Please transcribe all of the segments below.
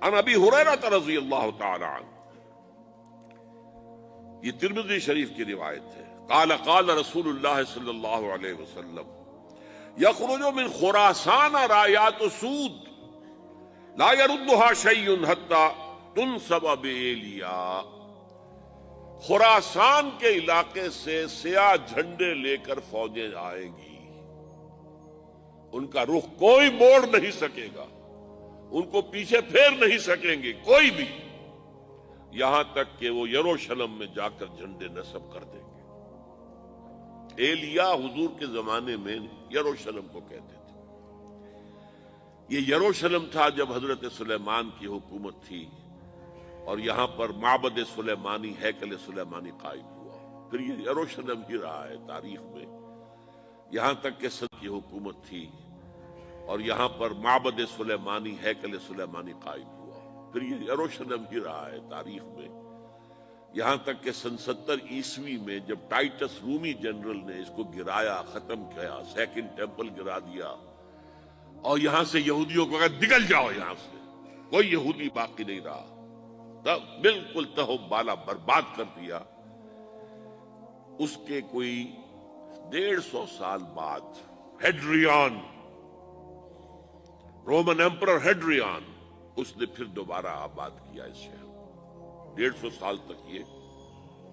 عن ابی ہریرہ رضی اللہ تعالی عنہ، یہ ترمذی شریف کی روایت ہے، قال قال رسول اللہ صلی اللہ علیہ وسلم یخرج من خراسان رایات سود لا يردها شیء حتی تنصب بإیلیا، خراسان کے علاقے سے سیاہ جھنڈے لے کر فوجیں آئیں گی، ان کا رخ کوئی موڑ نہیں سکے گا، ان کو پیچھے پھیر نہیں سکیں گے کوئی بھی، یہاں تک کہ وہ یروشلم میں جا کر جھنڈے نصب کر دیں گے۔ ایلیا حضور کے زمانے میں یروشلم کو کہتے تھے۔ یہ یروشلم تھا جب حضرت سلیمان کی حکومت تھی، اور یہاں پر معبد سلیمانی، ہیکل سلیمانی قائم ہوا، پھر یہ یروشلم ہی رہا ہے تاریخ میں، یہاں تک کہ صدر کی حکومت تھی، اور یہاں پر معبد سلیمانی، ہیکل سلیمانی قائم ہوا، پھر یہ یروشلم ہی رہا ہے تاریخ میں، یہاں تک کہ سن 70 عیسوی میں جب ٹائٹس رومی جنرل نے اس کو گرایا، ختم کیا، سیکنڈ ٹیمپل گرا دیا، اور یہاں سے یہودیوں کو کہا نکل جاؤ، یہاں سے کوئی یہودی باقی نہیں رہا، تب بالکل تہو بالا برباد کر دیا۔ اس کے کوئی 150 سال بعد ہیڈریان، رومن ایمپرر ہیڈریان، اس نے پھر دوبارہ آباد کیا اس شہر کو۔ 150 سال تک یہ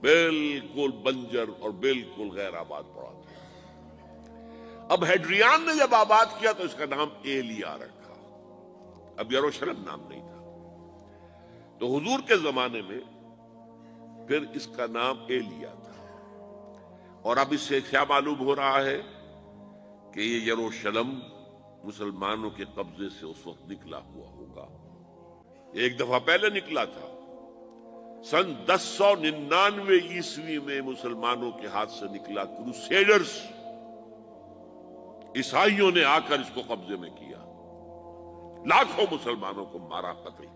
بالکل بنجر اور بالکل غیر آباد پڑا تھا۔ اب ہیڈریان نے جب آباد کیا تو اس کا نام ایلیا رکھا، اب یروشلم نام نہیں تھا۔ تو حضور کے زمانے میں پھر اس کا نام ایلیا تھا، اور اب اس سے کیا معلوم ہو رہا ہے کہ یہ یروشلم مسلمانوں کے قبضے سے اس وقت نکلا ہوا ہوگا، ایک دفعہ پہلے نکلا تھا، سن 1099 عیسوی میں مسلمانوں کے ہاتھ سے نکلا، کروسیڈرز، عیسائیوں نے آ کر اس کو قبضے میں کیا، لاکھوں مسلمانوں کو مارا، قتل کیا۔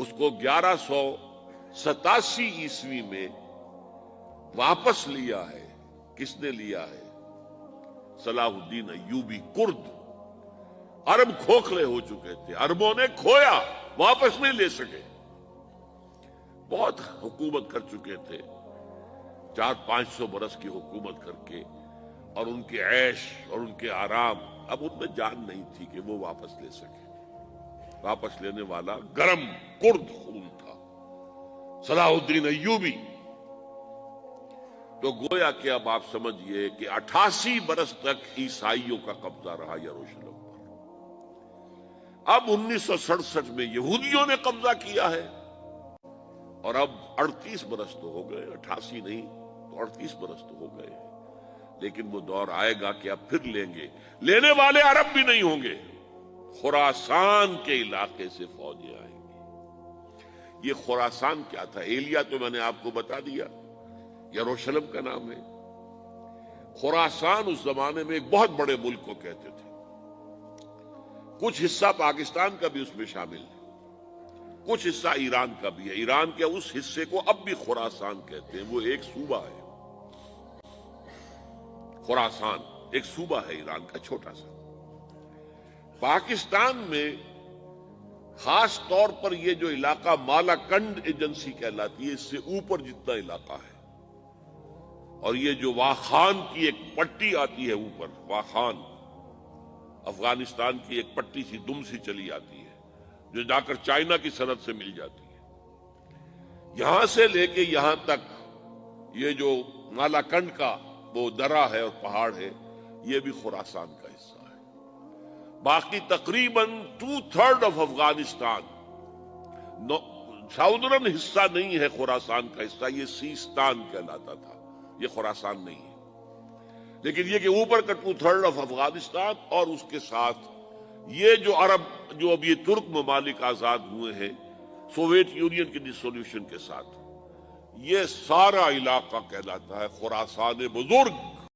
اس کو 1187 عیسوی میں واپس لیا ہے۔ کس نے لیا ہے؟ صلاح الدین ایوبی، کرد۔ عرب کھوکھلے ہو چکے تھے، عربوں نے کھویا، واپس نہیں لے سکے، بہت حکومت کر چکے تھے، 400-500 برس کی حکومت کر کے، اور ان کے عیش اور ان کے آرام، اب ان میں جان نہیں تھی کہ وہ واپس لے سکے۔ واپس لینے والا گرم کرد خون تھا، صلاح الدین ایوبی۔ تو گویا کہ اب آپ سمجھئے کہ 88 برس تک عیسائیوں کا قبضہ رہا یروشلم پر۔ اب 1967 میں یہودیوں نے قبضہ کیا ہے، اور اب 38 برس تو ہو گئے، 88 نہیں تو 38 برس تو ہو گئے، لیکن وہ دور آئے گا کہ اب پھر لیں گے۔ لینے والے عرب بھی نہیں ہوں گے، خراسان کے علاقے سے فوجیں آئیں گی۔ یہ خراسان کیا تھا؟ ایلیا تو میں نے آپ کو بتا دیا، یروشلم کا نام ہے۔ خراسان اس زمانے میں ایک بہت بڑے ملک کو کہتے تھے، کچھ حصہ پاکستان کا بھی اس میں شامل ہے، کچھ حصہ ایران کا بھی ہے۔ ایران کے اس حصے کو اب بھی خراسان کہتے ہیں، وہ ایک صوبہ ہے۔ خراسان ایک صوبہ ہے ایران کا، چھوٹا سا۔ پاکستان میں خاص طور پر یہ جو علاقہ مالا کنڈ ایجنسی کہلاتی ہے، اس سے اوپر جتنا علاقہ ہے، اور یہ جو واخان کی ایک پٹی آتی ہے اوپر، واخان افغانستان کی ایک پٹی سی دم سی چلی آتی ہے جو جا کر چائنا کی سرحد سے مل جاتی ہے، یہاں سے لے کے یہاں تک یہ جو مالا کنڈ کا وہ درہ ہے اور پہاڑ ہے، یہ بھی خراسان کا حصہ ہے۔ باقی تقریباً 2/3 آف افغانستان ساؤدرن حصہ نہیں ہے خراسان کا حصہ، یہ سیستان کہلاتا تھا، یہ خراسان نہیں ہے۔ لیکن یہ کہ اوپر کا 2/3 آف افغانستان، اور اس کے ساتھ یہ جو عرب، جو اب یہ ترک ممالک آزاد ہوئے ہیں سوویت یونین کی ڈسولوشن کے ساتھ، یہ سارا علاقہ کہلاتا ہے خراسان بزرگ۔